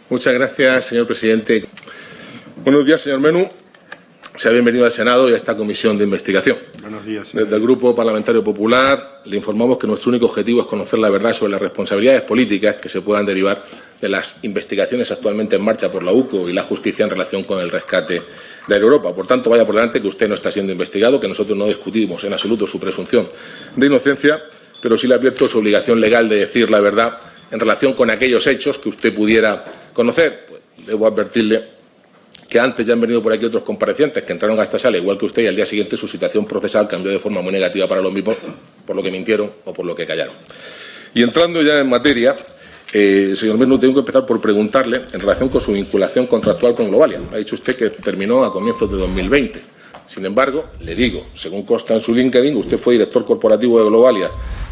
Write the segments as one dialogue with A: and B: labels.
A: Muchas gracias, señor presidente. Buenos días, señor Menú. Sea bienvenido al Senado y a esta comisión de investigación.
B: Buenos días, señor.
A: Desde el Grupo Parlamentario Popular le informamos que nuestro único objetivo es conocer la verdad sobre las responsabilidades políticas que se puedan derivar de las investigaciones actualmente en marcha por la UCO y la justicia en relación con el rescate de Air Europa. Por tanto, vaya por delante que usted no está siendo investigado, que nosotros no discutimos en absoluto su presunción de inocencia, pero sí le advierto su obligación legal de decir la verdad en relación con aquellos hechos que usted pudiera conocer. Pues debo advertirle que antes ya han venido por aquí otros comparecientes que entraron a esta sala igual que usted y al día siguiente su situación procesal cambió de forma muy negativa para los mismos por lo que mintieron o por lo que callaron. Y entrando ya en materia, señor Menú, tengo que empezar por preguntarle en relación con su vinculación contractual con Globalia. Ha dicho usted que terminó a comienzos de 2020. Sin embargo, le digo, según consta en su LinkedIn, usted fue director corporativo de Globalia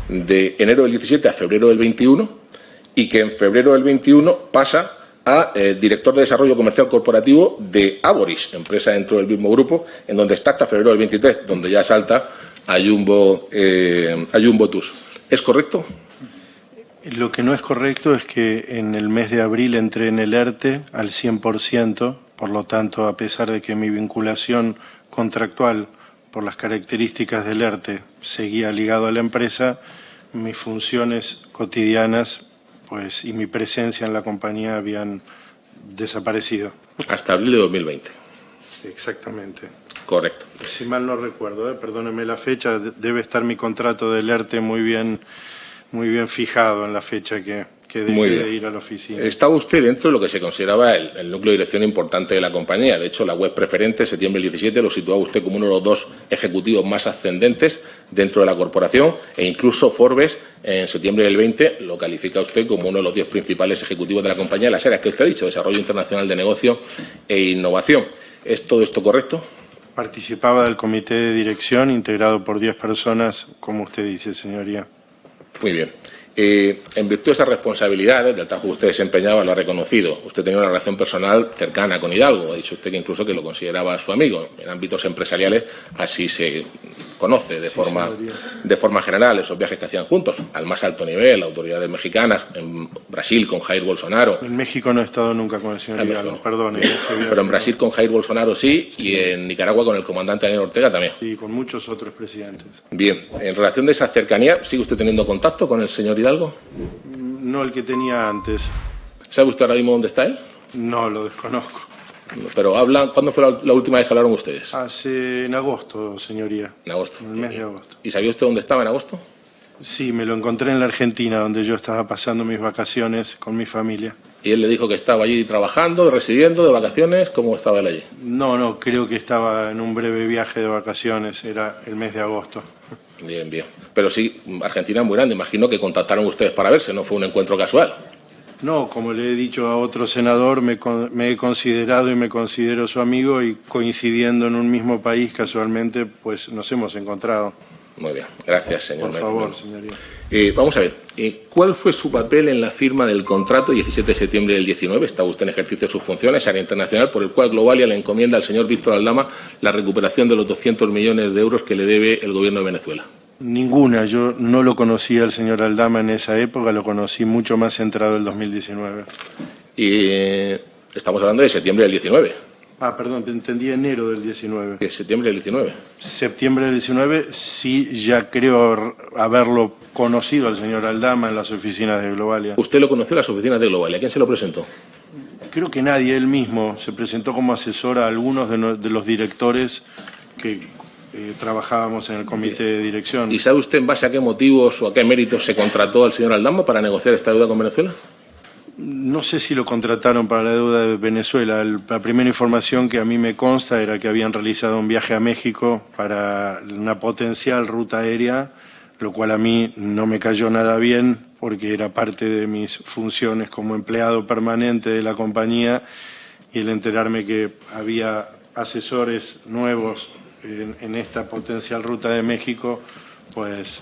A: de enero del 17 a febrero del 21 y que en febrero del 21 pasa a director de desarrollo comercial corporativo de Aboris, empresa dentro del mismo grupo, en donde está hasta febrero del 23, donde ya salta a Jumbo Tours. ¿Es correcto?
B: Lo que no es correcto es que en el mes de abril entré en el ERTE al 100%, por lo tanto, a pesar de que mi vinculación contractual por las características del ERTE seguía ligado a la empresa, mis funciones cotidianas y mi presencia en la compañía habían desaparecido.
A: Hasta abril de 2020.
B: Exactamente.
A: Correcto.
B: Si mal no recuerdo, perdóneme la fecha, debe estar mi contrato del ERTE muy bien fijado en la fecha que dejé de ir a la oficina.
A: Estaba usted dentro de lo que se consideraba el núcleo de dirección importante de la compañía. De hecho, la web preferente, septiembre del 17, lo situaba usted como uno de los dos ejecutivos más ascendentes dentro de la corporación e incluso Forbes, en septiembre del 20, lo califica usted como uno de los 10 principales ejecutivos de la compañía en las áreas que usted ha dicho, desarrollo internacional de negocio e innovación. ¿Es todo esto correcto?
B: Participaba del comité de dirección integrado por 10 personas, como usted dice, señoría.
A: Muy bien. En virtud de esas responsabilidades del trabajo que usted desempeñaba, lo ha reconocido. Usted tenía una relación personal cercana con Hidalgo. Ha dicho usted que incluso que lo consideraba su amigo. En ámbitos empresariales así se conoce de forma general esos viajes que hacían juntos, al más alto nivel, autoridades mexicanas, en Brasil con Jair Bolsonaro.
B: En México no he estado nunca con el señor Hidalgo, perdone.
A: Pero en Brasil con Jair Bolsonaro sí, y en Nicaragua con el comandante Daniel Ortega también.
B: Y con muchos otros presidentes.
A: Bien, en relación de esa cercanía, ¿sigue usted teniendo contacto con el señor Hidalgo?
B: No el que tenía antes.
A: ¿Sabe usted ahora mismo dónde está él?
B: No, lo desconozco.
A: Pero ¿cuándo fue la última vez que hablaron ustedes?
B: En agosto, señoría.
A: En agosto.
B: En el mes de agosto.
A: ¿Y sabía usted dónde estaba en agosto?
B: Sí, me lo encontré en la Argentina, donde yo estaba pasando mis vacaciones con mi familia.
A: ¿Y él le dijo que estaba allí trabajando, residiendo, de vacaciones? ¿Cómo estaba él allí?
B: No, creo que estaba en un breve viaje de vacaciones, era el mes de agosto.
A: Bien. Pero sí, Argentina es muy grande, imagino que contactaron ustedes para verse, no fue un encuentro casual.
B: No, como le he dicho a otro senador, me he considerado y me considero su amigo y coincidiendo en un mismo país casualmente, pues nos hemos encontrado.
A: Muy bien, gracias, señor.
B: Por favor, señoría.
A: Vamos a ver, ¿cuál fue su papel en la firma del contrato 17 de septiembre del 19? Estaba usted en ejercicio de sus funciones, área internacional, por el cual Globalia le encomienda al señor Víctor Aldama la recuperación de los 200 millones de euros que le debe el gobierno de Venezuela.
B: Ninguna, yo no lo conocía al señor Aldama en esa época, lo conocí mucho más centrado el 2019.
A: Y estamos hablando de septiembre del 19.
B: Perdón, entendí enero del 19.
A: ¿Septiembre del 19?
B: Septiembre del 19, sí, ya creo haberlo conocido al señor Aldama en las oficinas de Globalia.
A: ¿Usted lo conoció en las oficinas de Globalia? ¿Quién se lo presentó?
B: Creo que nadie, él mismo. Se presentó como asesor a algunos de los directores que trabajábamos en el comité de dirección.
A: ¿Y sabe usted en base a qué motivos o a qué méritos se contrató al señor Aldama para negociar esta deuda con Venezuela?
B: No sé si lo contrataron para la deuda de Venezuela. La primera información que a mí me consta era que habían realizado un viaje a México para una potencial ruta aérea, lo cual a mí no me cayó nada bien porque era parte de mis funciones como empleado permanente de la compañía, y el enterarme que había asesores nuevos en esta potencial ruta de México, pues...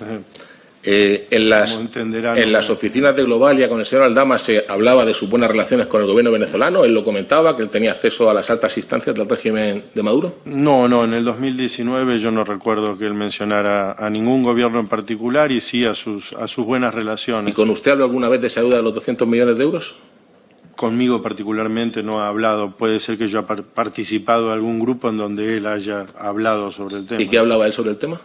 A: en las oficinas de Globalia con el señor Aldama se hablaba de sus buenas relaciones con el gobierno venezolano. Él lo comentaba, que él tenía acceso a las altas instancias del régimen de Maduro.
B: No, en el 2019 yo no recuerdo que él mencionara a ningún gobierno en particular, y sí a sus buenas relaciones.
A: ¿Y con usted habló alguna vez de esa deuda de los 200 millones de euros?
B: conmigo particularmente no ha hablado. Puede ser que yo haya participado en algún grupo en donde él haya hablado sobre el tema.
A: ¿Y qué hablaba él sobre el tema?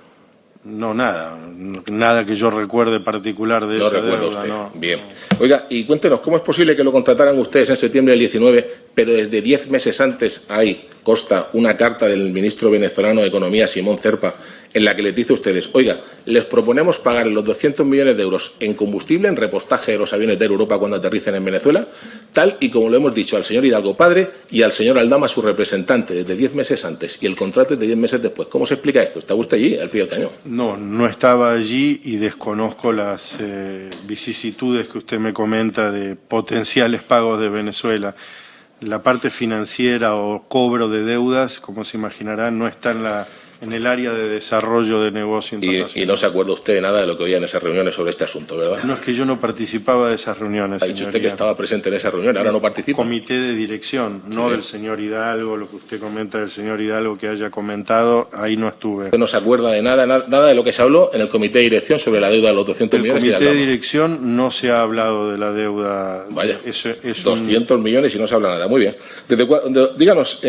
B: No, nada que yo recuerde particular de esa deuda.
A: Usted.
B: No.
A: Bien. Oiga, y cuéntenos, ¿cómo es posible que lo contrataran ustedes en septiembre del 19, pero desde 10 meses antes ahí consta una carta del ministro venezolano de Economía, Simón Cerpa, en la que les dice a ustedes, oiga, les proponemos pagar los 200 millones de euros en combustible, en repostaje de los aviones de Air Europa cuando aterricen en Venezuela, tal y como lo hemos dicho al señor Hidalgo padre y al señor Aldama, su representante, desde 10 meses antes, y el contrato es de 10 meses después? ¿Cómo se explica esto? ¿Está usted allí, al pie del cañón?
B: No estaba allí y desconozco las vicisitudes que usted me comenta de potenciales pagos de Venezuela. La parte financiera o cobro de deudas, como se imaginarán, no está en el área de desarrollo de negocio internacional.
A: Y no se acuerda usted de nada de lo que oía en esas reuniones sobre este asunto, ¿verdad?
B: No, es que yo no participaba de esas reuniones,
A: ha dicho usted que estaba presente en esa reunión, ahora no participa.
B: Comité de dirección, no del señor Hidalgo, lo que usted comenta del señor Hidalgo que haya comentado, ahí no estuve.
A: ¿Usted no se acuerda de nada de lo que se habló en el comité de dirección sobre la deuda de los 200 millones?
B: En el comité de dirección no se ha hablado de la deuda.
A: Vaya, 200 millones y no se habla nada. Muy bien. Díganos,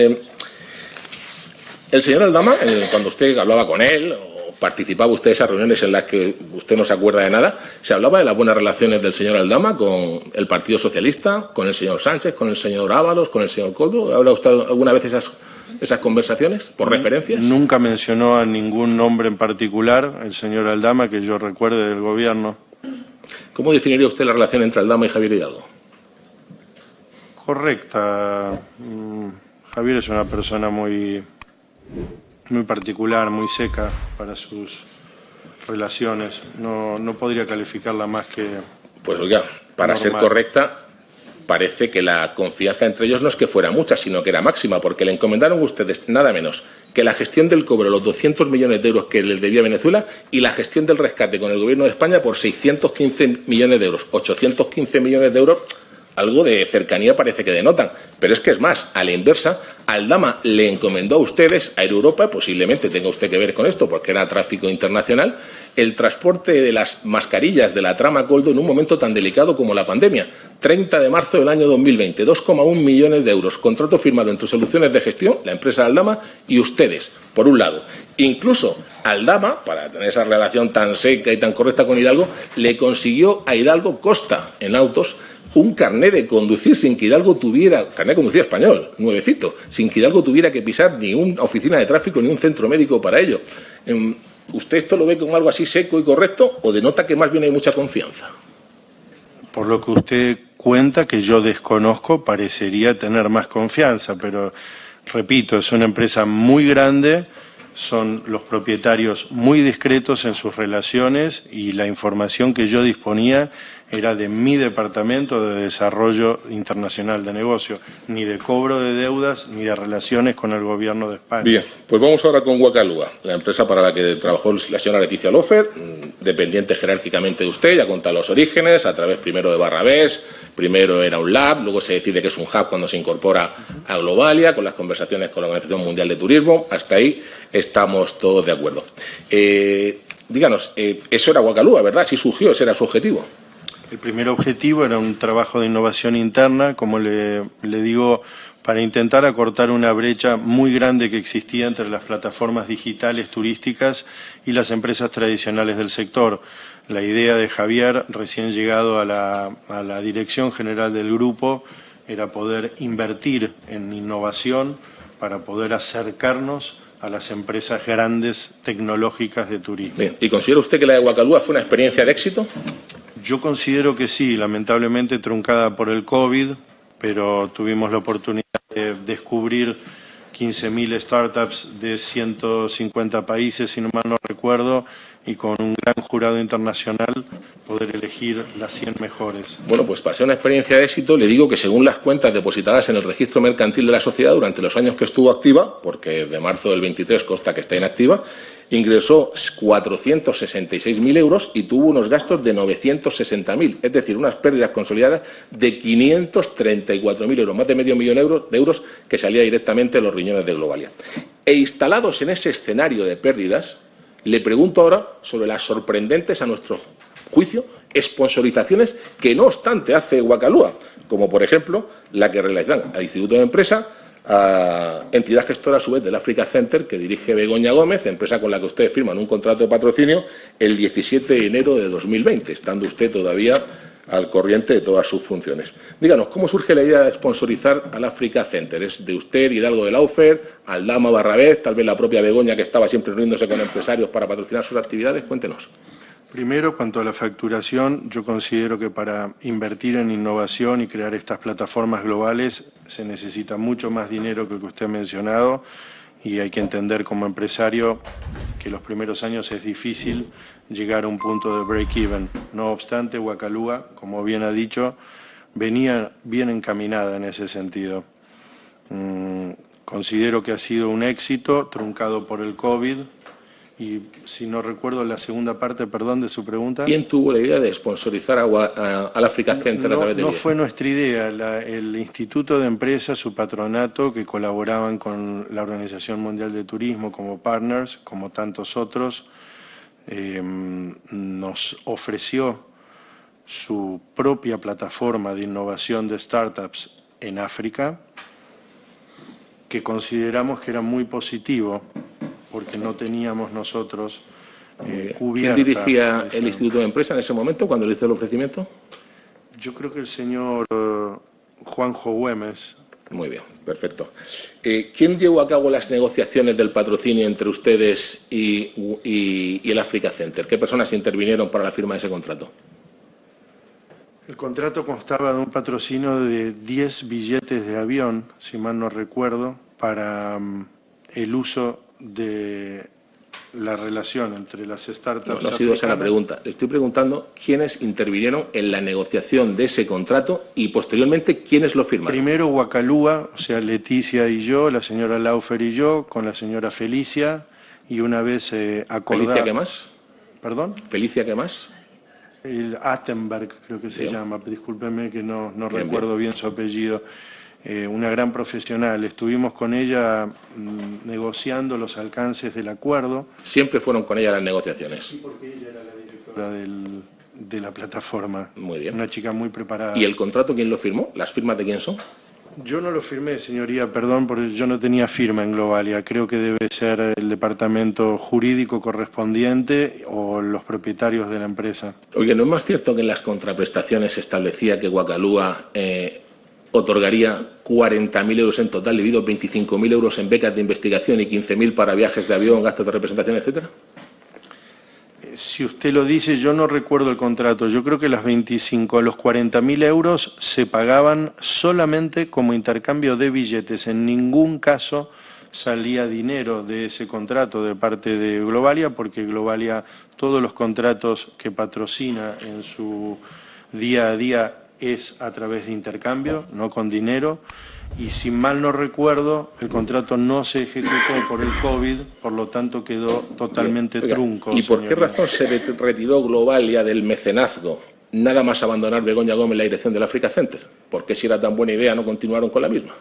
A: el señor Aldama, cuando usted hablaba con él o participaba usted en esas reuniones en las que usted no se acuerda de nada, ¿se hablaba de las buenas relaciones del señor Aldama con el Partido Socialista, con el señor Sánchez, con el señor Ábalos, con el señor Koldo? ¿Ha hablado usted alguna vez esas conversaciones por referencias?
B: Nunca mencionó a ningún nombre en particular el señor Aldama que yo recuerde del gobierno.
A: ¿Cómo definiría usted la relación entre Aldama y Javier Hidalgo?
B: Correcta. Javier es una persona muy particular, muy seca para sus relaciones. No podría calificarla más que...
A: Pues oiga, para ser correcta, parece que la confianza entre ellos no es que fuera mucha, sino que era máxima, porque le encomendaron ustedes nada menos que la gestión del cobro de los 200 millones de euros que les debía Venezuela y la gestión del rescate con el gobierno de España por 615 millones de euros, 815 millones de euros. Algo de cercanía parece que denotan, pero es que es más, a la inversa, Aldama le encomendó a ustedes, a Air Europa, posiblemente tenga usted que ver con esto porque era tráfico internacional, el transporte de las mascarillas de la trama Koldo en un momento tan delicado como la pandemia. 30 de marzo del año 2020, 2,1 millones de euros, contrato firmado entre Soluciones de Gestión, la empresa Aldama, y ustedes, por un lado. Incluso Aldama, para tener esa relación tan seca y tan correcta con Hidalgo, le consiguió a Hidalgo Costa, en autos, un carné de conducir sin que Hidalgo tuviera, carné de conducir español, nuevecito, sin que Hidalgo tuviera que pisar ni una oficina de tráfico ni un centro médico para ello. ¿Usted esto lo ve como algo así seco y correcto o denota que más bien hay mucha confianza?
B: Por lo que usted cuenta, que yo desconozco, parecería tener más confianza, pero repito, es una empresa muy grande, son los propietarios muy discretos en sus relaciones y la información que yo disponía era de mi departamento de desarrollo internacional de negocio, ni de cobro de deudas ni de relaciones con el gobierno de España.
A: Bien, pues vamos ahora con Guacalúa, la empresa para la que trabajó la señora Leticia Lofer, dependiente jerárquicamente de usted, ya contado los orígenes, a través primero de Barrabés, primero era un lab, luego se decide que es un hub cuando se incorpora a Globalia, con las conversaciones con la Organización Mundial de Turismo, hasta ahí estamos todos de acuerdo. Díganos, eso era Guacalúa, ¿verdad? Sí surgió, ese era su objetivo.
B: El primer objetivo era un trabajo de innovación interna, como le digo, para intentar acortar una brecha muy grande que existía entre las plataformas digitales turísticas y las empresas tradicionales del sector. La idea de Javier, recién llegado a la dirección general del grupo, era poder invertir en innovación para poder acercarnos a las empresas grandes tecnológicas de turismo.
A: Bien. ¿Y considera usted que la de Guacalúa fue una experiencia de éxito?
B: Yo considero que sí, lamentablemente truncada por el COVID, pero tuvimos la oportunidad de descubrir 15.000 startups de 150 países, si no mal no recuerdo, y con un gran jurado internacional poder elegir las 100 mejores.
A: Bueno, pues para ser una experiencia de éxito, le digo que según las cuentas depositadas en el registro mercantil de la sociedad durante los años que estuvo activa, porque de marzo del 23 consta que está inactiva, ingresó 466.000 euros y tuvo unos gastos de 960.000, es decir, unas pérdidas consolidadas de 534.000 euros, más de medio millón de euros que salía directamente de los riñones de Globalia. E instalados en ese escenario de pérdidas, le pregunto ahora sobre las sorprendentes, a nuestro juicio, sponsorizaciones que no obstante hace Wacalúa, como por ejemplo la que realizan al Instituto de Empresa, a entidad gestora a su vez del Africa Center que dirige Begoña Gómez, empresa con la que ustedes firman un contrato de patrocinio el 17 de enero de 2020, estando usted todavía al corriente de todas sus funciones. Díganos, ¿cómo surge la idea de sponsorizar al Africa Center? ¿Es de usted, Hidalgo de Laufer, Aldama Barrabés, tal vez la propia Begoña que estaba siempre reuniéndose con empresarios para patrocinar sus actividades? Cuéntenos.
B: Primero, cuanto a la facturación, yo considero que para invertir en innovación y crear estas plataformas globales se necesita mucho más dinero que el que usted ha mencionado y hay que entender como empresario que los primeros años es difícil llegar a un punto de break-even. No obstante, Wacalúa, como bien ha dicho, venía bien encaminada en ese sentido. Considero que ha sido un éxito truncado por el COVID. Y si no recuerdo la segunda parte, perdón, de su pregunta.
A: ¿Quién tuvo la idea de sponsorizar al Africa Center a través de
B: No fue nuestra idea. El Instituto de Empresas, su patronato, que colaboraban con la Organización Mundial de Turismo como partners, como tantos otros, nos ofreció su propia plataforma de innovación de startups en África, que consideramos que era muy positivo, porque no teníamos nosotros cubierta.
A: ¿Quién dirigía el Instituto de Empresa en ese momento, cuando le hizo el ofrecimiento?
B: Yo creo que el señor Juanjo Güemes.
A: Muy bien, perfecto. ¿Quién llevó a cabo las negociaciones del patrocinio entre ustedes y el Africa Center? ¿Qué personas intervinieron para la firma de ese contrato?
B: El contrato constaba de un patrocinio de 10 billetes de avión, si mal no recuerdo, para el uso de la relación entre las startups.
A: No ha sido esa la pregunta. Le estoy preguntando quiénes intervinieron en la negociación de ese contrato y posteriormente quiénes lo firmaron.
B: Primero Wacalúa, o sea, Leticia y yo, la señora Laufer y yo, con la señora Felicia, y una vez acordada.
A: ¿Felicia qué más?
B: ¿Perdón?
A: ¿Felicia qué más?
B: El Attenberg, creo que se llama, discúlpeme que no
A: Bien,
B: recuerdo bien su apellido. Una gran profesional. Estuvimos con ella negociando los alcances del acuerdo.
A: ¿Siempre fueron con ella las negociaciones?
B: Sí, porque ella era la directora de la plataforma.
A: Muy bien.
B: Una chica muy preparada.
A: ¿Y el contrato quién lo firmó? ¿Las firmas de quién son?
B: Yo no lo firmé, señoría, perdón, porque yo no tenía firma en Globalia. Creo que debe ser el departamento jurídico correspondiente o los propietarios de la empresa.
A: Oye, ¿no es más cierto que en las contraprestaciones se establecía que Wacalúa otorgaría 40.000 euros en total, dividido 25.000 euros en becas de investigación y 15.000 para viajes de avión, gastos de representación, etcétera?
B: Si usted lo dice, yo no recuerdo el contrato. Yo creo que los 40.000 euros se pagaban solamente como intercambio de billetes. En ningún caso salía dinero de ese contrato de parte de Globalia, porque Globalia, todos los contratos que patrocina en su día a día es a través de intercambio, no con dinero, y si mal no recuerdo, el contrato no se ejecutó por el COVID, por lo tanto quedó totalmente trunco.
A: ¿Y por qué razón se retiró Globalia del mecenazgo, nada más abandonar Begoña Gómez la dirección del Africa Center? ¿Por qué, si era tan buena idea, no continuaron con la misma?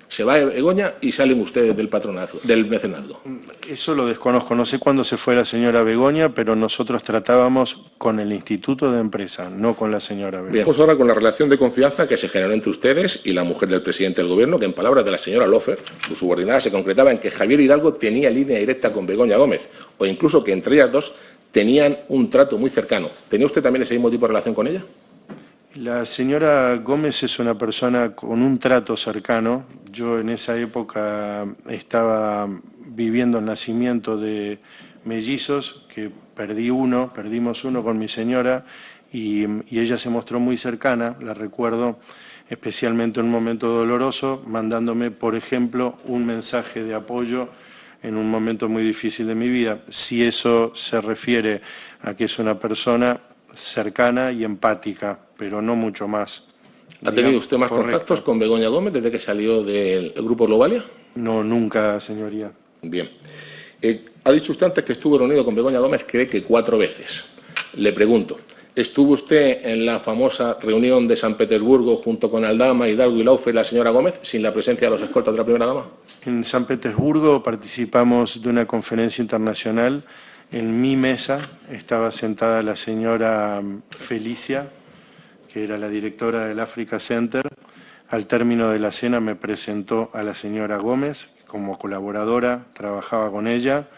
A: Se va Begoña y salen ustedes del mecenazgo.
B: Eso lo desconozco. No sé cuándo se fue la señora Begoña, pero nosotros tratábamos con el Instituto de Empresa, no con la señora Begoña.
A: Bien, vamos ahora con la relación de confianza que se generó entre ustedes y la mujer del presidente del Gobierno, que en palabras de la señora Lofer, su subordinada, se concretaba en que Javier Hidalgo tenía línea directa con Begoña Gómez, o incluso que entre ellas dos tenían un trato muy cercano. ¿Tenía usted también ese mismo tipo de relación con ella?
B: La señora Gómez es una persona con un trato cercano. Yo en esa época estaba viviendo el nacimiento de mellizos, que perdimos uno con mi señora, y ella se mostró muy cercana, la recuerdo especialmente en un momento doloroso, mandándome, por ejemplo, un mensaje de apoyo en un momento muy difícil de mi vida. Si eso se refiere a que es una persona cercana y empática, pero no mucho más.
A: ¿Ha tenido usted más contactos con Begoña Gómez desde que salió del Grupo Globalia?
B: No, nunca, señoría.
A: Bien. Ha dicho usted antes que estuvo reunido con Begoña Gómez, cree que 4 veces. Le pregunto, ¿estuvo usted en la famosa reunión de San Petersburgo junto con Aldama, Hidalgo y Laufer y la señora Gómez, sin la presencia de los escoltas de la primera dama?
B: En San Petersburgo participamos de una conferencia internacional En mi mesa estaba sentada la señora Felicia, que era la directora del Africa Center. Al término de la cena me presentó a la señora Gómez como colaboradora, trabajaba con ella,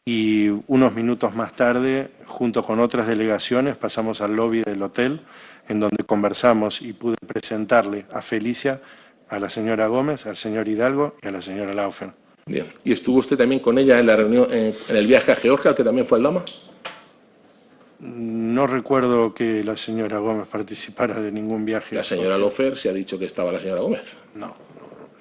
B: y unos minutos más tarde, junto con otras delegaciones, pasamos al lobby del hotel, en donde conversamos y pude presentarle a Felicia, a la señora Gómez, al señor Hidalgo y a la señora Laufen.
A: Bien. ¿Y estuvo usted también con ella en la reunión, en el viaje a Georgia, al que también fue Aldama?
B: No recuerdo que la señora Gómez participara de ningún viaje.
A: La señora Lofer se ha dicho que estaba la señora Gómez.
B: No.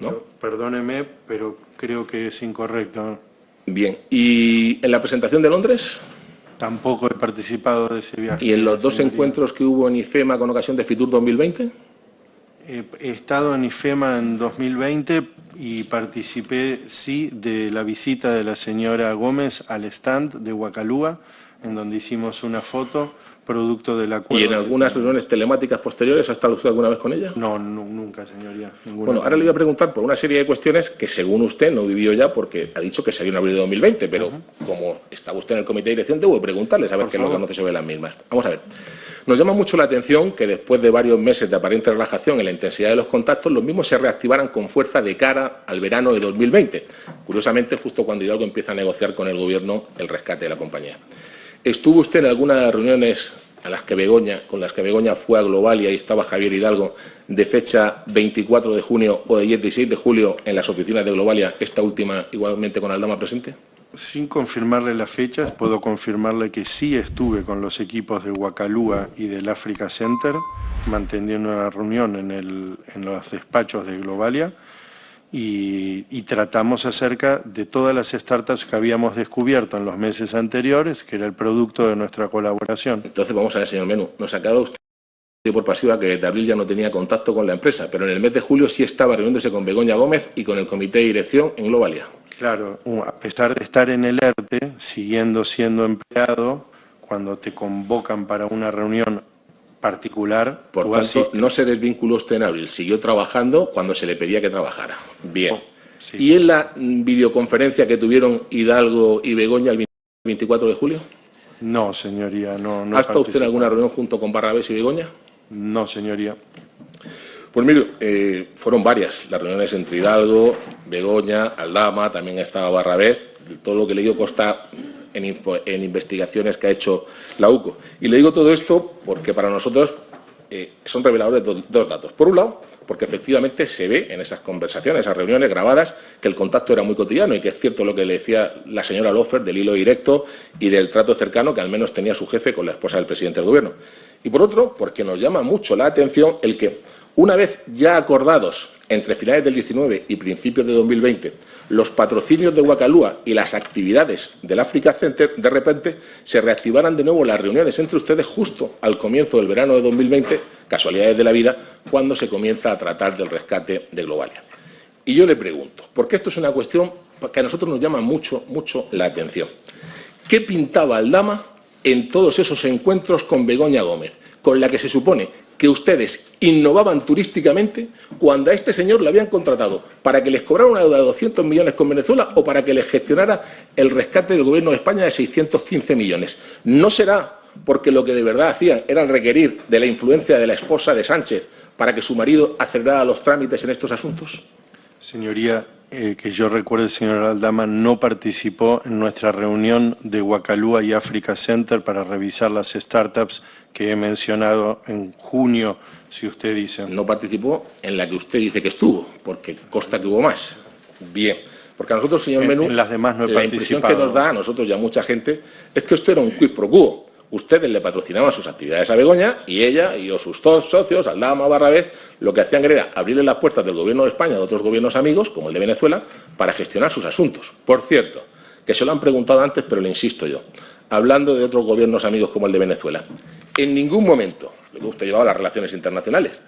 A: ¿No?
B: Perdóneme, pero creo que es incorrecto.
A: Bien. ¿Y en la presentación de Londres?
B: Tampoco he participado de ese viaje.
A: ¿Y en los dos encuentros que hubo en IFEMA con ocasión de Fitur 2020?
B: He estado en IFEMA en 2020 y participé, sí, de la visita de la señora Gómez al stand de Huacalúa, en donde hicimos una foto, producto del acuerdo.
A: ¿Y en algunas reuniones telemáticas posteriores ha estado usted alguna vez con ella?
B: No, nunca, señoría.
A: Bueno, ahora le voy a preguntar por una serie de cuestiones que, según usted, no vivió ya porque ha dicho que se había en abril de 2020, pero como estaba usted en el comité de dirección, debo preguntarle, a ver qué es lo que conoce sobre las mismas. Vamos a ver. Nos llama mucho la atención que después de varios meses de aparente relajación en la intensidad de los contactos, los mismos se reactivaran con fuerza de cara al verano de 2020. Curiosamente, justo cuando Hidalgo empieza a negociar con el Gobierno el rescate de la compañía. ¿Estuvo usted en algunas reuniones con las que Begoña fue a Globalia y estaba Javier Hidalgo de fecha 24 de junio o de 16 de julio en las oficinas de Globalia, esta última igualmente con Aldama presente?
B: Sin confirmarle las fechas, puedo confirmarle que sí estuve con los equipos de Huacalúa y del Africa Center, manteniendo una reunión en los despachos de Globalia, y tratamos acerca de todas las startups que habíamos descubierto en los meses anteriores, que era el producto de nuestra colaboración.
A: Entonces, vamos a ver, señor Menú, nos acaba usted por pasiva que desde abril ya no tenía contacto con la empresa, pero en el mes de julio sí estaba reuniéndose con Begoña Gómez y con el comité de dirección en Globalia.
B: Claro, a pesar de estar en el ERTE, siguiendo siendo empleado, cuando te convocan para una reunión particular...
A: Por tanto, no se desvinculó usted en abril, siguió trabajando cuando se le pedía que trabajara. Bien. Sí. ¿Y en la videoconferencia que tuvieron Hidalgo y Begoña el 24 de julio?
B: No, señoría, no.
A: ¿Ha estado usted en alguna reunión junto con Barrabés y Begoña?
B: No, señoría.
A: Pues mire, fueron varias las reuniones entre Hidalgo, Begoña, Aldama, también estaba Barrabés, todo lo que le digo consta en investigaciones que ha hecho la UCO. Y le digo todo esto porque para nosotros son reveladores dos datos. Por un lado, porque efectivamente se ve en esas conversaciones, esas reuniones grabadas, que el contacto era muy cotidiano y que es cierto lo que le decía la señora Lofer del hilo directo y del trato cercano que al menos tenía su jefe con la esposa del presidente del Gobierno. Y por otro, porque nos llama mucho la atención el que, una vez ya acordados entre finales del 19 y principios de 2020, los patrocinios de Huacalúa y las actividades del Africa Center, de repente se reactivaran de nuevo las reuniones entre ustedes justo al comienzo del verano de 2020, casualidades de la vida, cuando se comienza a tratar del rescate de Globalia. Y yo le pregunto, porque esto es una cuestión que a nosotros nos llama mucho la atención. ¿Qué pintaba Aldama en todos esos encuentros con Begoña Gómez, con la que se supone que ustedes innovaban turísticamente cuando a este señor le habían contratado para que les cobrara una deuda de 200 millones con Venezuela o para que les gestionara el rescate del Gobierno de España de 615 millones? ¿No será porque lo que de verdad hacían era requerir de la influencia de la esposa de Sánchez para que su marido acelerara los trámites en estos asuntos?
B: Señoría, que yo recuerde, el señor Aldama no participó en nuestra reunión de Huacalúa y Africa Center para revisar las startups que he mencionado en junio, si usted dice.
A: No participó en la que usted dice que estuvo, porque consta que hubo más. Bien, porque a nosotros, señor Menú,
B: en las demás no he
A: la impresión que nos da a nosotros y a mucha gente es que esto era un quid pro quo. Ustedes le patrocinaban sus actividades a Begoña y ella y sus socios, Aldama, Barrabés, lo que hacían era abrirle las puertas del Gobierno de España a otros gobiernos amigos, como el de Venezuela, para gestionar sus asuntos. Por cierto, que se lo han preguntado antes, pero le insisto yo, hablando de otros gobiernos amigos como el de Venezuela, en ningún momento, lo que usted llevaba a las relaciones internacionales,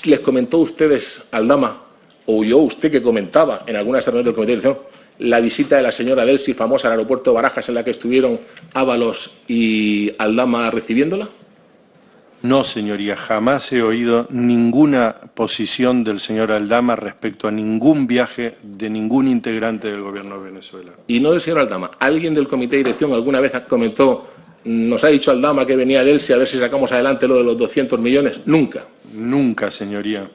A: ¿les comentó a ustedes, Aldama, o oyó usted que comentaba en alguna reuniones del comité de dirección la visita de la señora Delcy, famosa al aeropuerto de Barajas, en la que estuvieron Ábalos y Aldama recibiéndola?
B: No, señoría, jamás he oído ninguna posición del señor Aldama respecto a ningún viaje de ningún integrante del gobierno de Venezuela.
A: Y no del señor Aldama. ¿Alguien del comité de dirección alguna vez comentó, nos ha dicho Aldama que venía de Elche a ver si sacamos adelante lo de los 200 millones? Nunca.
B: Nunca, señoría.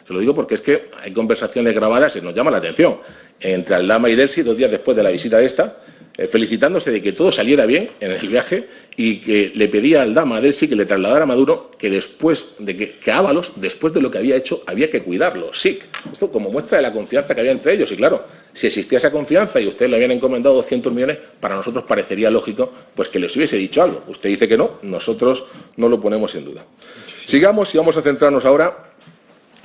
A: Se lo digo porque es que hay conversaciones grabadas y nos llama la atención entre Aldama y Delcy 2 días después de la visita de esta, felicitándose de que todo saliera bien en el viaje y que le pedía a Aldama a Delcy que le trasladara a Maduro que después de que Ábalos, después de lo que había hecho, había que cuidarlo. Sí, esto como muestra de la confianza que había entre ellos. Y claro, si existía esa confianza y ustedes le habían encomendado 200 millones, para nosotros parecería lógico pues que les hubiese dicho algo. Usted dice que no, nosotros no lo ponemos en duda. Sigamos y vamos a centrarnos ahora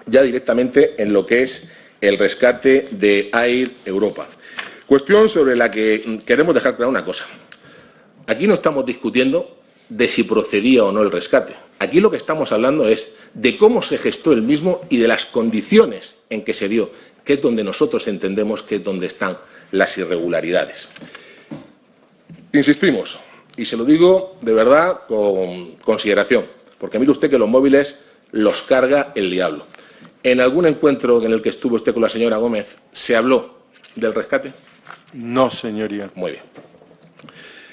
A: ya directamente en lo que es el rescate de Air Europa. Cuestión sobre la que queremos dejar clara una cosa. Aquí no estamos discutiendo de si procedía o no el rescate. Aquí lo que estamos hablando es de cómo se gestó el mismo y de las condiciones en que se dio, que es donde nosotros entendemos que es donde están las irregularidades. Insistimos, y se lo digo de verdad con consideración, porque mire usted que los móviles los carga el diablo. ¿En algún encuentro en el que estuvo usted con la señora Gómez se habló del rescate?
B: No, señoría.
A: Muy bien.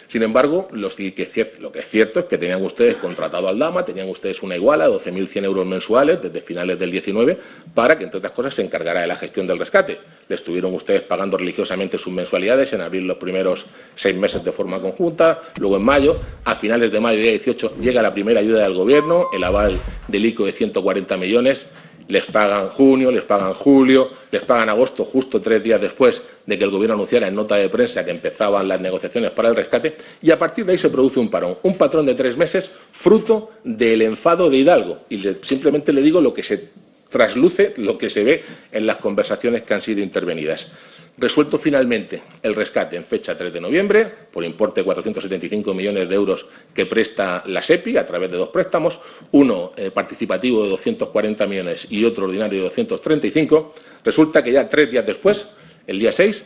A: Sin embargo, lo que es cierto es que tenían ustedes contratado al Aldama, tenían ustedes una iguala, 12.100 euros mensuales desde finales del 19, para que, entre otras cosas, se encargara de la gestión del rescate. Le estuvieron ustedes pagando religiosamente sus mensualidades en abril los primeros 6 meses de forma conjunta, luego en mayo, a finales de mayo, día 18, llega la primera ayuda del Gobierno, el aval del ICO de 140 millones, les pagan junio, les pagan julio, les pagan agosto, justo 3 días después de que el Gobierno anunciara en nota de prensa que empezaban las negociaciones para el rescate, y a partir de ahí se produce un parón, un patrón de 3 meses fruto del enfado de Hidalgo. Y simplemente le digo lo que se trasluce, lo que se ve en las conversaciones que han sido intervenidas. Resuelto finalmente el rescate en fecha 3 de noviembre, por importe de 475 millones de euros que presta la SEPI a través de 2 préstamos, uno participativo de 240 millones y otro ordinario de 235, resulta que ya 3 días después, el día 6,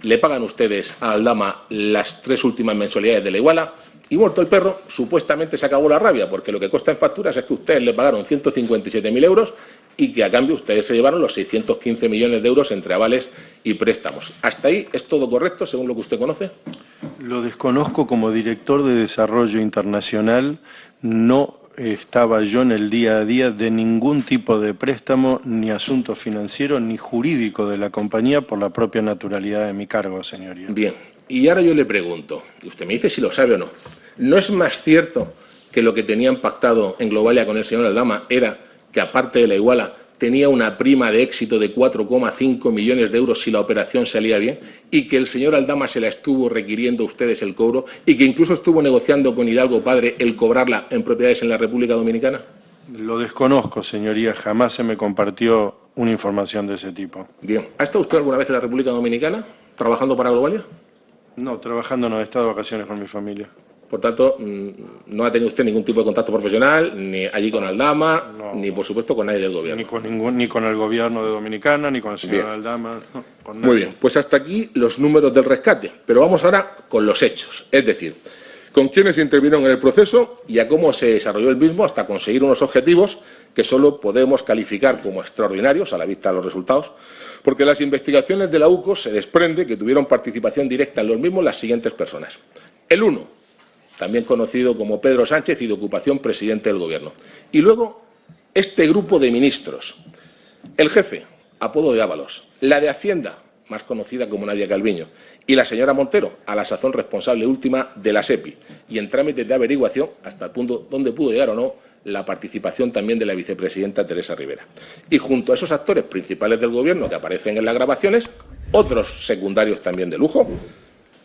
A: le pagan ustedes a Aldama las 3 últimas mensualidades de la iguala y, muerto el perro, supuestamente se acabó la rabia, porque lo que consta en facturas es que ustedes le pagaron 157.000 euros y que a cambio ustedes se llevaron los 615 millones de euros entre avales y préstamos. ¿Hasta ahí es todo correcto, según lo que usted conoce?
B: Lo desconozco. Como director de Desarrollo Internacional, no estaba yo en el día a día de ningún tipo de préstamo, ni asunto financiero, ni jurídico de la compañía por la propia naturalidad de mi cargo, señoría.
A: Bien, y ahora yo le pregunto, y usted me dice si lo sabe o no, ¿no es más cierto que lo que tenían pactado en Globalia con el señor Aldama era que, aparte de la iguala, tenía una prima de éxito de 4,5 millones de euros si la operación salía bien, y que el señor Aldama se la estuvo requiriendo a ustedes el cobro, y que incluso estuvo negociando con Hidalgo padre el cobrarla en propiedades en la República Dominicana?
B: Lo desconozco, señoría. Jamás se me compartió una información de ese tipo.
A: Bien. ¿Ha estado usted alguna vez en la República Dominicana trabajando para Globalia?
B: No, trabajando no, he estado de vacaciones con mi familia.
A: Por tanto, no ha tenido usted ningún tipo de contacto profesional, ni allí con Aldama, no, ni por supuesto con nadie del Gobierno.
B: Ni con el Gobierno de Dominicana, ni con el señor Aldama. No, con nadie.
A: Muy bien, pues hasta aquí los números del rescate. Pero vamos ahora con los hechos, es decir, con quiénes intervinieron en el proceso y a cómo se desarrolló el mismo hasta conseguir unos objetivos que solo podemos calificar como extraordinarios a la vista de los resultados, porque las investigaciones de la UCO se desprende que tuvieron participación directa en los mismos las siguientes personas. El 1, también conocido como Pedro Sánchez y de ocupación presidente del Gobierno. Y luego, este grupo de ministros. El jefe, apodo de Ábalos. La de Hacienda, más conocida como Nadia Calviño. Y la señora Montero, a la sazón responsable última de la SEPI. Y en trámites de averiguación, hasta el punto donde pudo llegar o no, la participación también de la vicepresidenta Teresa Rivera. Y junto a esos actores principales del Gobierno que aparecen en las grabaciones, otros secundarios también de lujo.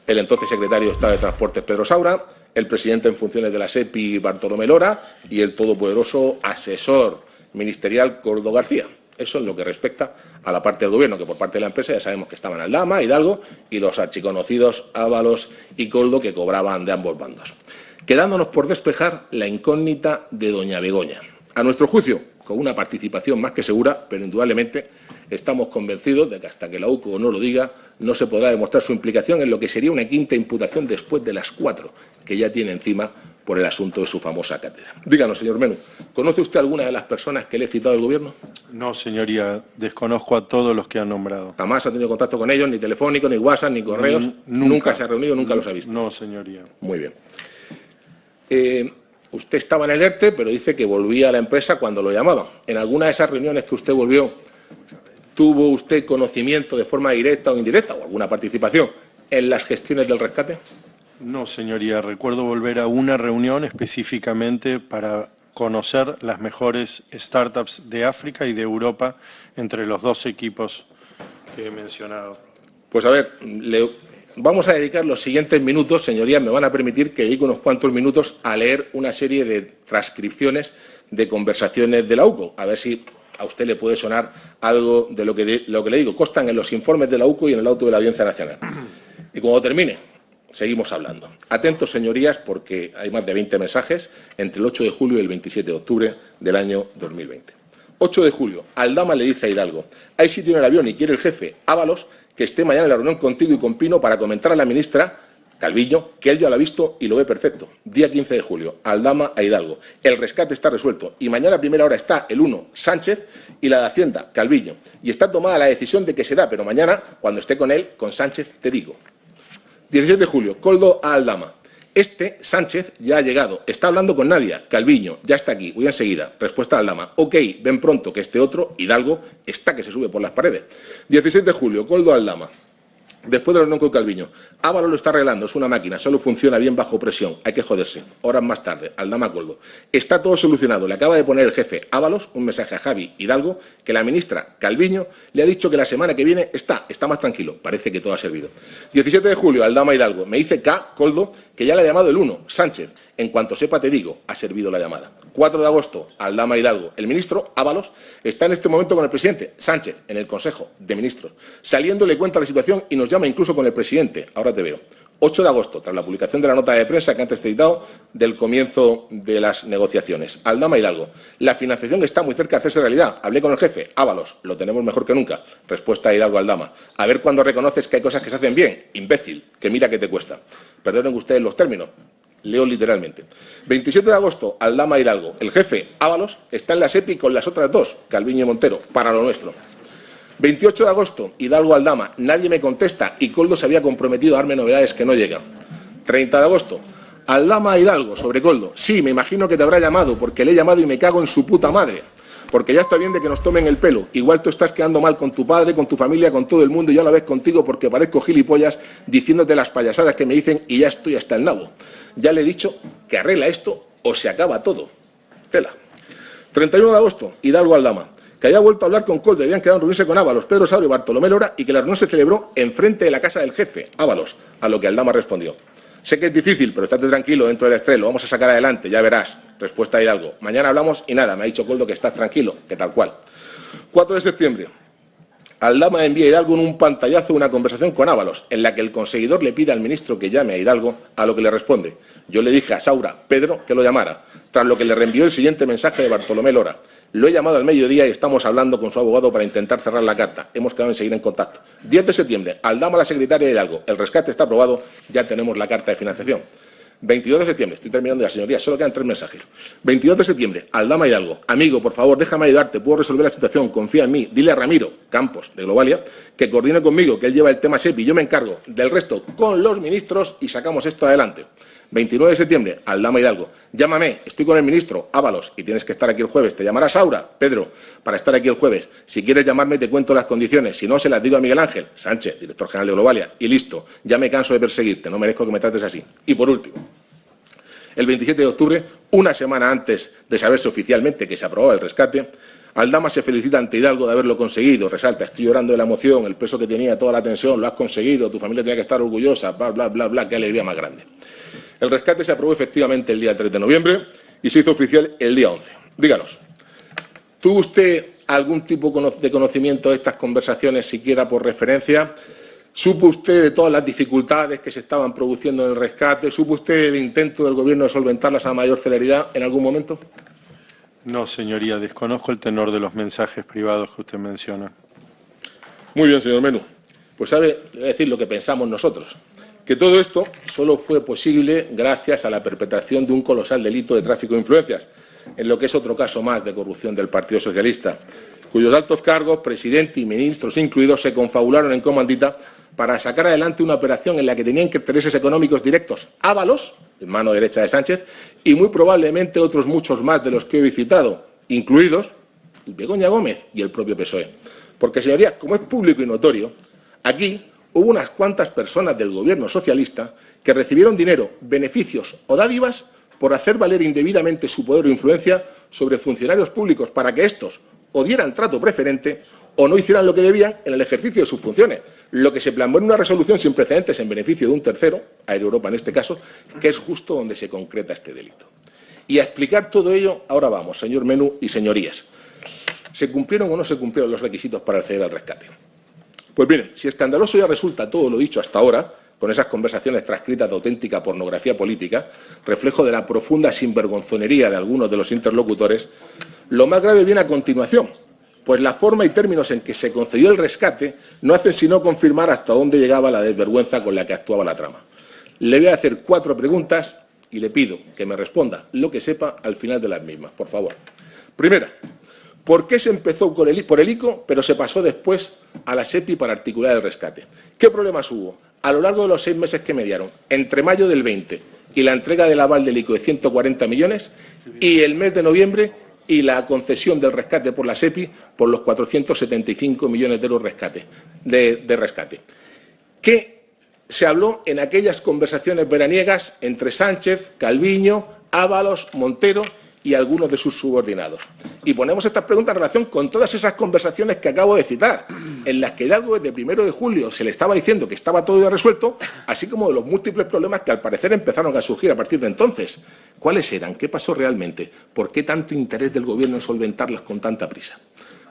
A: El entonces secretario de Estado de Transportes, Pedro Saura, el presidente en funciones de la SEPI, Bartolomé Lora, y el todopoderoso asesor ministerial, Coldo García. Eso en lo que respecta a la parte del Gobierno, que por parte de la empresa ya sabemos que estaban Aldama, Hidalgo y los archiconocidos Ábalos y Coldo, que cobraban de ambos bandos. Quedándonos por despejar la incógnita de doña Begoña. A nuestro juicio, con una participación más que segura, pero indudablemente estamos convencidos de que hasta que la UCO no lo diga, no se podrá demostrar su implicación en lo que sería una quinta imputación después de las 4 que ya tiene encima por el asunto de su famosa cátedra. Díganos, señor Menu, ¿conoce usted alguna de las personas que le he citado del Gobierno?
B: No, señoría, desconozco a todos los que han nombrado.
A: ¿Jamás ha tenido contacto con ellos, ni telefónico, ni WhatsApp, ni correos? ¿Nunca se ha reunido, nunca los ha visto?
B: No, señoría.
A: Muy bien. Usted estaba en el ERTE, pero dice que volvía a la empresa cuando lo llamaban. ¿En alguna de esas reuniones que usted volvió, tuvo usted conocimiento de forma directa o indirecta, o alguna participación, en las gestiones del rescate?
B: No, señoría. Recuerdo volver a una reunión específicamente para conocer las mejores startups de África y de Europa entre los 2 equipos que he mencionado.
A: Pues a ver, vamos a dedicar los siguientes minutos, señorías, me van a permitir que dedique unos cuantos minutos a leer una serie de transcripciones de conversaciones de la UCO, a ver si a usted le puede sonar algo de lo que le digo. Constan en los informes de la UCO y en el auto de la Audiencia Nacional. Y cuando termine, seguimos hablando. Atentos, señorías, porque hay más de 20 mensajes entre el 8 de julio y el 27 de octubre del año 2020. 8 de julio, Aldama le dice a Hidalgo: hay sitio en el avión y quiere el jefe Ábalos que esté mañana en la reunión contigo y con Pino para comentar a la ministra Calviño que él ya lo ha visto y lo ve perfecto. Día 15 de julio, Aldama a Hidalgo: el rescate está resuelto y mañana a primera hora está el 1, Sánchez, y la de Hacienda, Calviño. Y está tomada la decisión de que se da, pero mañana, cuando esté con él, con Sánchez, te digo. 17 de julio, Koldo a Aldama: Sánchez ya ha llegado, está hablando con Nadia, Calviño, ya está aquí, voy enseguida. Respuesta a Aldama: ok, ven pronto que este otro, Hidalgo, está que se sube por las paredes. 16 de julio, Koldo a Aldama: después de la reunión con Calviño, Ábalos lo está arreglando, es una máquina, solo funciona bien bajo presión, hay que joderse. Horas más tarde, Aldama a Koldo: está todo solucionado, le acaba de poner el jefe Ábalos un mensaje a Javi Hidalgo que la ministra Calviño le ha dicho que la semana que viene está más tranquilo, parece que todo ha servido. 17 de julio, Aldama a Hidalgo: me dice Koldo que ya le ha llamado el 1, Sánchez, en cuanto sepa te digo, ha servido la llamada. 4 de agosto, Aldama a Hidalgo: el ministro Ábalos está en este momento con el presidente Sánchez en el Consejo de Ministros. Saliendo le cuenta la situación y nos llama incluso con el presidente. Ahora te veo. 8 de agosto, tras la publicación de la nota de prensa que antes te he citado del comienzo de las negociaciones. Aldama a Hidalgo: la financiación está muy cerca de hacerse realidad. Hablé con el jefe Ábalos, lo tenemos mejor que nunca. Respuesta a Hidalgo a Aldama: a ver cuándo reconoces que hay cosas que se hacen bien, imbécil, que mira que te cuesta. Perdonen ustedes los términos. Leo literalmente. 27 de agosto, Aldama a Hidalgo: el jefe Ábalos está en la SEPI con las otras 2, Calviño y Montero, para lo nuestro. 28 de agosto, Hidalgo a Aldama: nadie me contesta y Koldo se había comprometido a darme novedades que no llegan. 30 de agosto, Aldama a Hidalgo sobre Koldo: sí, me imagino que te habrá llamado porque le he llamado y me cago en su puta madre. Porque ya está bien de que nos tomen el pelo. Igual tú estás quedando mal con tu padre, con tu familia, con todo el mundo y ya la ves contigo porque parezco gilipollas diciéndote las payasadas que me dicen y ya estoy hasta el nabo. Ya le he dicho que arregla esto o se acaba todo. Tela. 31 de agosto, Hidalgo a Aldama: que había vuelto a hablar con Koldo, habían quedado en reunirse con Ábalos, Pedro Saurio y Bartolomé Lora y que la reunión se celebró enfrente de la casa del jefe Ábalos, a lo que Aldama respondió: sé que es difícil, pero estate tranquilo dentro del estrés, lo vamos a sacar adelante, ya verás. Respuesta a Hidalgo: mañana hablamos y nada, me ha dicho Koldo que estás tranquilo, que tal cual. 4 de septiembre, Aldama envía a Hidalgo en un pantallazo una conversación con Ábalos, en la que el conseguidor le pide al ministro que llame a Hidalgo, a lo que le responde: yo le dije a Saura, Pedro, que lo llamara, tras lo que le reenvió el siguiente mensaje de Bartolomé Lora: lo he llamado al mediodía y estamos hablando con su abogado para intentar cerrar la carta. Hemos quedado en seguir en contacto. 10 de septiembre, Aldama a la secretaria de Hidalgo: el rescate está aprobado, ya tenemos la carta de financiación. 22 de septiembre, estoy terminando ya, señoría, solo quedan 3 mensajes. 22 de septiembre, Aldama a Hidalgo: amigo, por favor, déjame ayudarte, puedo resolver la situación, confía en mí. Dile a Ramiro Campos, de Globalia, que coordine conmigo, que él lleva el tema SEPI, yo me encargo del resto con los ministros y sacamos esto adelante. 29 de septiembre, Aldama a Hidalgo: llámame, estoy con el ministro Ábalos y tienes que estar aquí el jueves. Te llamará Saura, Pedro, para estar aquí el jueves. Si quieres llamarme te cuento las condiciones, si no se las digo a Miguel Ángel Sánchez, director general de Globalia, y listo, ya me canso de perseguirte, no merezco que me trates así. Y por último, el 27 de octubre, una semana antes de saberse oficialmente que se aprobaba el rescate, Aldama se felicita ante Hidalgo de haberlo conseguido. Resalta: estoy llorando de la emoción, el peso que tenía toda la tensión, lo has conseguido, tu familia tenía que estar orgullosa, bla, bla, bla, bla, qué alegría más grande. El rescate se aprobó efectivamente el día 3 de noviembre y se hizo oficial el día 11. Díganos, ¿tuvo usted algún tipo de conocimiento de estas conversaciones, siquiera por referencia? ¿Supo usted de todas las dificultades que se estaban produciendo en el rescate? ¿Supo usted el intento del Gobierno de solventarlas a mayor celeridad en algún momento?
B: No, señoría, desconozco el tenor de los mensajes privados que usted menciona.
A: Muy bien, señor Menú. Pues sabe, le voy a decir lo que pensamos nosotros. Que todo esto solo fue posible gracias a la perpetración de un colosal delito de tráfico de influencias, en lo que es otro caso más de corrupción del Partido Socialista, cuyos altos cargos, presidente y ministros incluidos, se confabularon en comandita para sacar adelante una operación en la que tenían intereses económicos directos Ábalos, mano derecha de Sánchez, y muy probablemente otros muchos más de los que he citado, incluidos Begoña Gómez y el propio PSOE. Porque, señorías, como es público y notorio, aquí hubo unas cuantas personas del Gobierno socialista que recibieron dinero, beneficios o dádivas por hacer valer indebidamente su poder o influencia sobre funcionarios públicos para que estos o dieran trato preferente o no hicieran lo que debían en el ejercicio de sus funciones, lo que se plasmó en una resolución sin precedentes en beneficio de un tercero, Air Europa en este caso, que es justo donde se concreta este delito. Y a explicar todo ello, ahora vamos, señor Menú y señorías. ¿Se cumplieron o no se cumplieron los requisitos para acceder al rescate? Pues miren, si escandaloso ya resulta todo lo dicho hasta ahora, con esas conversaciones transcritas de auténtica pornografía política, reflejo de la profunda sinvergonzonería de algunos de los interlocutores, lo más grave viene a continuación, pues la forma y términos en que se concedió el rescate no hacen sino confirmar hasta dónde llegaba la desvergüenza con la que actuaba la trama. Le voy a hacer 4 preguntas y le pido que me responda lo que sepa al final de las mismas, por favor. Primera, ¿por qué se empezó por el ICO, pero se pasó después a la SEPI para articular el rescate? ¿Qué problemas hubo a lo largo de los 6 meses que mediaron entre mayo del 20 y la entrega del aval del ICO de 140 millones y el mes de noviembre y la concesión del rescate por la SEPI por los 475 millones de euros de rescate? ¿Qué se habló en aquellas conversaciones veraniegas entre Sánchez, Calviño, Ábalos, Montero y algunos de sus subordinados? Y ponemos estas preguntas en relación con todas esas conversaciones que acabo de citar, en las que Hidalgo desde 1 de julio se le estaba diciendo que estaba todo ya resuelto, así como de los múltiples problemas que al parecer empezaron a surgir a partir de entonces. ¿Cuáles eran? ¿Qué pasó realmente? ¿Por qué tanto interés del Gobierno en solventarlas con tanta prisa?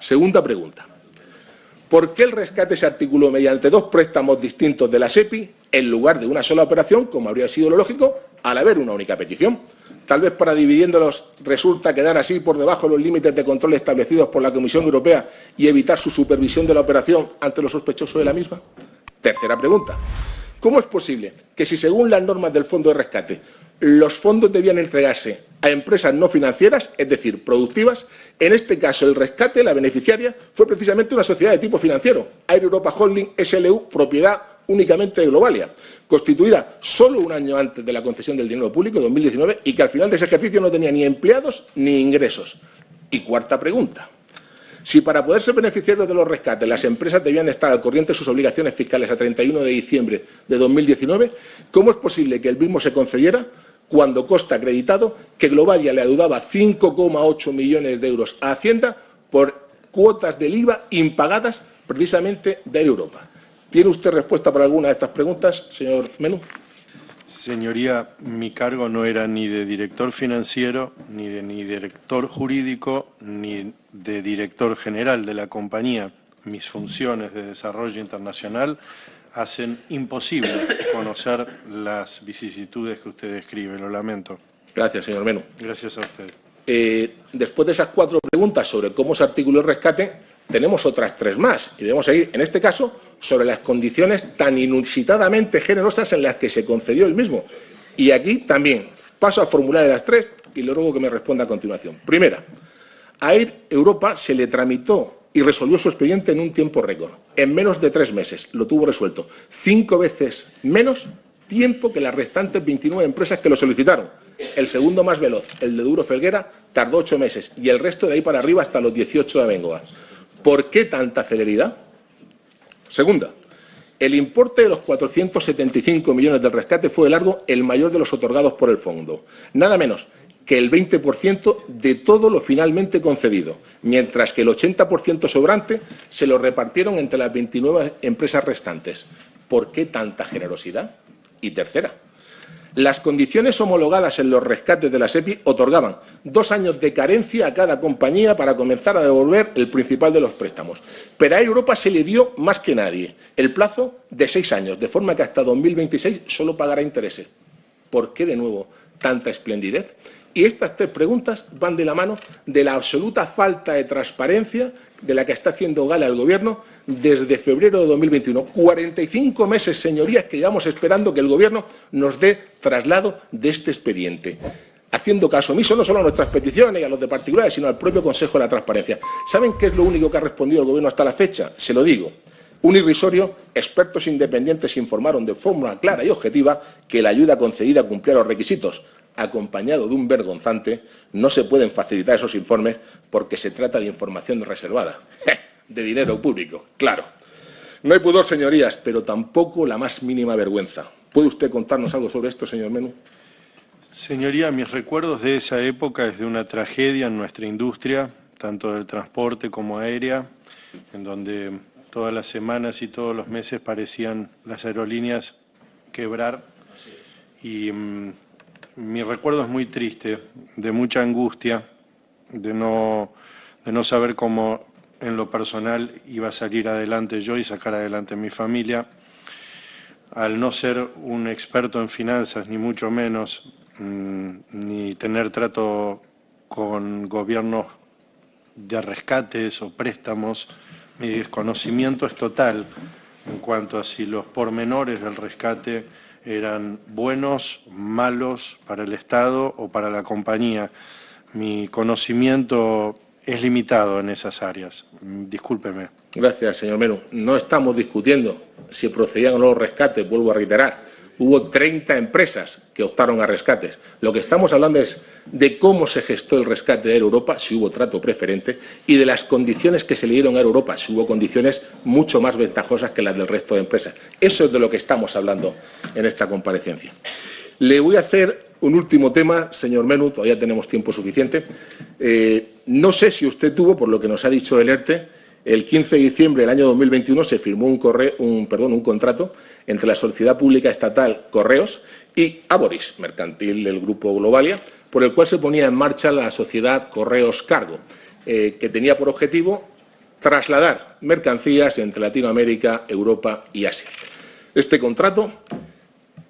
A: Segunda pregunta. ¿Por qué el rescate se articuló mediante 2 préstamos distintos de la SEPI en lugar de una sola operación, como habría sido lo lógico, al haber una única petición? Tal vez para dividiéndolos resulta quedar así por debajo de los límites de control establecidos por la Comisión Europea y evitar su supervisión de la operación ante los sospechosos de la misma. Tercera pregunta. ¿Cómo es posible que si, según las normas del Fondo de Rescate, los fondos debían entregarse a empresas no financieras, es decir, productivas, en este caso el rescate, la beneficiaria, fue precisamente una sociedad de tipo financiero, Air Europa Holding SLU, propiedad únicamente de Globalia, constituida solo un año antes de la concesión del dinero público, 2019, y que al final de ese ejercicio no tenía ni empleados ni ingresos? Y cuarta pregunta. Si para poder ser beneficiarios de los rescates las empresas debían estar al corriente de sus obligaciones fiscales a 31 de diciembre de 2019, ¿cómo es posible que el mismo se concediera cuando consta acreditado que Globalia le adeudaba 5,8 millones de euros a Hacienda por cuotas del IVA impagadas precisamente de Air Europa? ¿Tiene usted respuesta para alguna de estas preguntas, señor Menú?
B: Señoría, mi cargo no era ni de director financiero, ni de director jurídico, ni de director general de la compañía. Mis funciones de desarrollo internacional hacen imposible conocer las vicisitudes que usted describe. Lo lamento.
A: Gracias, señor Menú.
B: Gracias a usted.
A: Después de esas 4 preguntas sobre cómo se articuló el rescate, tenemos otras 3 más, y debemos seguir, en este caso, sobre las condiciones tan inusitadamente generosas en las que se concedió el mismo. Y aquí también paso a formular las 3 y le ruego que me responda a continuación. Primera, a Air Europa se le tramitó y resolvió su expediente en un tiempo récord. En menos de 3 meses lo tuvo resuelto. 5 veces menos tiempo que las restantes 29 empresas que lo solicitaron. El segundo más veloz, el de Duro Felguera, tardó 8 meses y el resto de ahí para arriba hasta los 18 de Abengoa. ¿Por qué tanta celeridad? Segunda, el importe de los 475 millones del rescate fue de largo el mayor de los otorgados por el fondo. Nada menos que el 20% de todo lo finalmente concedido, mientras que el 80% sobrante se lo repartieron entre las 29 empresas restantes. ¿Por qué tanta generosidad? Y tercera, las condiciones homologadas en los rescates de la SEPI otorgaban 2 años de carencia a cada compañía para comenzar a devolver el principal de los préstamos. Pero a Europa se le dio más que nadie el plazo de 6 años, de forma que hasta 2026 solo pagará intereses. ¿Por qué, de nuevo, tanta esplendidez? Y estas 3 preguntas van de la mano de la absoluta falta de transparencia de la que está haciendo gala el Gobierno desde febrero de 2021. 45 meses, señorías, que llevamos esperando que el Gobierno nos dé traslado de este expediente, haciendo caso omiso no solo a nuestras peticiones y a los de particulares, sino al propio Consejo de la Transparencia. ¿Saben qué es lo único que ha respondido el Gobierno hasta la fecha? Se lo digo. Un irrisorio: expertos independientes informaron de forma clara y objetiva que la ayuda concedida cumplía los requisitos, acompañado de un vergonzante: no se pueden facilitar esos informes porque se trata de información reservada, de dinero público, claro. No hay pudor, señorías, pero tampoco la más mínima vergüenza. ¿Puede usted contarnos algo sobre esto, señor Menú?
B: Señoría, mis recuerdos de esa época es de una tragedia en nuestra industria, tanto del transporte como aérea, en donde todas las semanas y todos los meses parecían las aerolíneas quebrar. Y mi recuerdo es muy triste, de mucha angustia, de no saber cómo en lo personal iba a salir adelante yo y sacar adelante mi familia. Al no ser un experto en finanzas, ni mucho menos, ni tener trato con gobiernos de rescates o préstamos, mi desconocimiento es total en cuanto a si los pormenores del rescate eran buenos, malos para el Estado o para la compañía. Mi conocimiento es limitado en esas áreas. Discúlpeme.
A: Gracias, señor Menú. No estamos discutiendo si procedían o no los rescates, vuelvo a reiterar. Hubo 30 empresas que optaron a rescates. Lo que estamos hablando es de cómo se gestó el rescate de Air Europa, si hubo trato preferente, y de las condiciones que se le dieron a Air Europa, si hubo condiciones mucho más ventajosas que las del resto de empresas. Eso es de lo que estamos hablando en esta comparecencia. Le voy a hacer un último tema, señor Menú, todavía tenemos tiempo suficiente. No sé si usted tuvo, por lo que nos ha dicho el ERTE, el 15 de diciembre del año 2021 se firmó un contrato entre la Sociedad Pública Estatal Correos y Aboris, mercantil del Grupo Globalia, por el cual se ponía en marcha la sociedad Correos Cargo, que tenía por objetivo trasladar mercancías entre Latinoamérica, Europa y Asia. Este contrato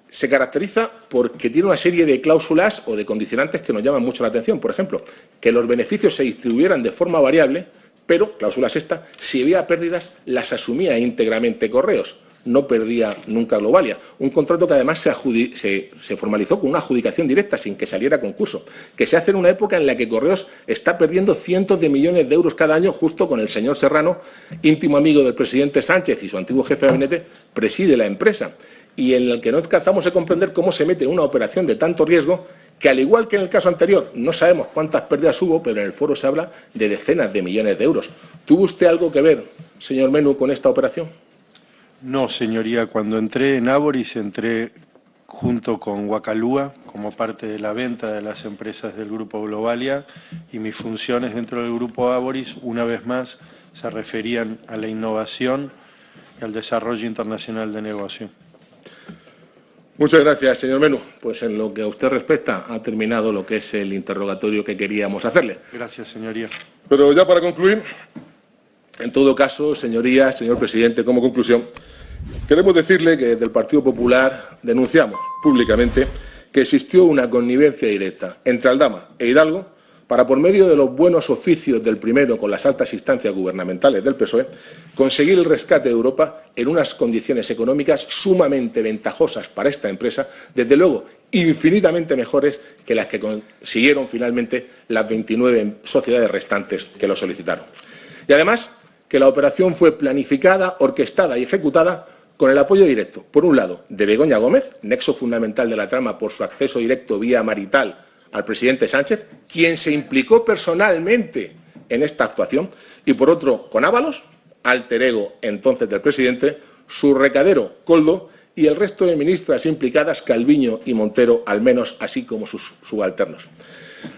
A: se caracteriza porque tiene una serie de cláusulas o de condicionantes que nos llaman mucho la atención. Por ejemplo, que los beneficios se distribuyeran de forma variable, pero, cláusulas estas, si había pérdidas, las asumía íntegramente Correos, no perdía nunca Globalia. Un contrato que además se formalizó con una adjudicación directa, sin que saliera concurso, que se hace en una época en la que Correos está perdiendo cientos de millones de euros cada año, justo con el señor Serrano, íntimo amigo del presidente Sánchez y su antiguo jefe de gabinete, preside la empresa, y en el que no alcanzamos a comprender cómo se mete en una operación de tanto riesgo, que al igual que en el caso anterior, no sabemos cuántas pérdidas hubo, pero en el foro se habla de decenas de millones de euros. ¿Tuvo usted algo que ver, señor Menú, con esta operación?
B: No, señoría. Cuando entré en Aboris, entré junto con Guacalúa como parte de la venta de las empresas del Grupo Globalia, y mis funciones dentro del Grupo Aboris, una vez más, se referían a la innovación y al desarrollo internacional de negocio.
A: Muchas gracias, señor Menú. Pues en lo que a usted respecta, ha terminado lo que es el interrogatorio que queríamos hacerle.
B: Gracias, señoría.
A: Pero ya para concluir, en todo caso, señorías, señor presidente, como conclusión, queremos decirle que desde el Partido Popular denunciamos públicamente que existió una connivencia directa entre Aldama e Hidalgo para, por medio de los buenos oficios del primero con las altas instancias gubernamentales del PSOE, conseguir el rescate de Europa en unas condiciones económicas sumamente ventajosas para esta empresa, desde luego infinitamente mejores que las que consiguieron finalmente las 29 sociedades restantes que lo solicitaron. Y además, que la operación fue planificada, orquestada y ejecutada con el apoyo directo, por un lado, de Begoña Gómez, nexo fundamental de la trama por su acceso directo vía marital al presidente Sánchez, quien se implicó personalmente en esta actuación, y por otro, con Ábalos, alter ego entonces del presidente, su recadero Coldo y el resto de ministras implicadas, Calviño y Montero, al menos, así como sus subalternos.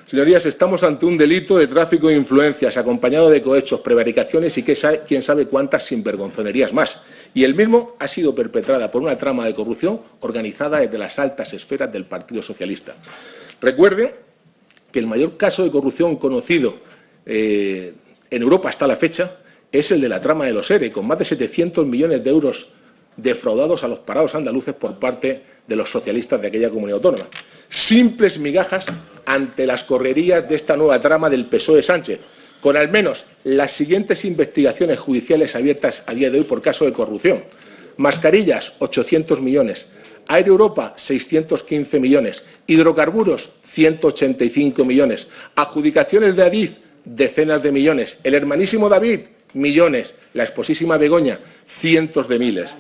A: Señorías, estamos ante un delito de tráfico de influencias, acompañado de cohechos, prevaricaciones y quién sabe cuántas sinvergonzonerías más. Y el mismo ha sido perpetrada por una trama de corrupción organizada desde las altas esferas del Partido Socialista. Recuerden que el mayor caso de corrupción conocido en Europa hasta la fecha es el de la trama de los ERE, con más de 700 millones de euros defraudados a los parados andaluces por parte de los socialistas de aquella comunidad autónoma. Simples migajas ante las correrías de esta nueva trama del PSOE Sánchez, con al menos las siguientes investigaciones judiciales abiertas a día de hoy por caso de corrupción. Mascarillas, 800 millones. Air Europa, 615 millones. Hidrocarburos, 185 millones. Adjudicaciones de Adif, decenas de millones. El hermanísimo David, millones. La esposísima Begoña, cientos de miles.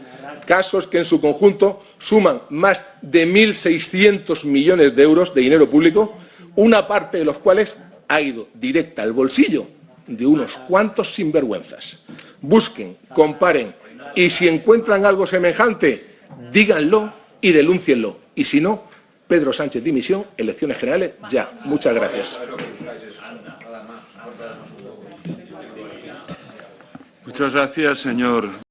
A: Casos que en su conjunto suman más de 1.600 millones de euros de dinero público, una parte de los cuales ha ido directa al bolsillo de unos cuantos sinvergüenzas. Busquen, comparen y si encuentran algo semejante, díganlo y denúncienlo. Y si no, Pedro Sánchez dimisión, elecciones generales ya. Muchas gracias.
C: Muchas gracias, señor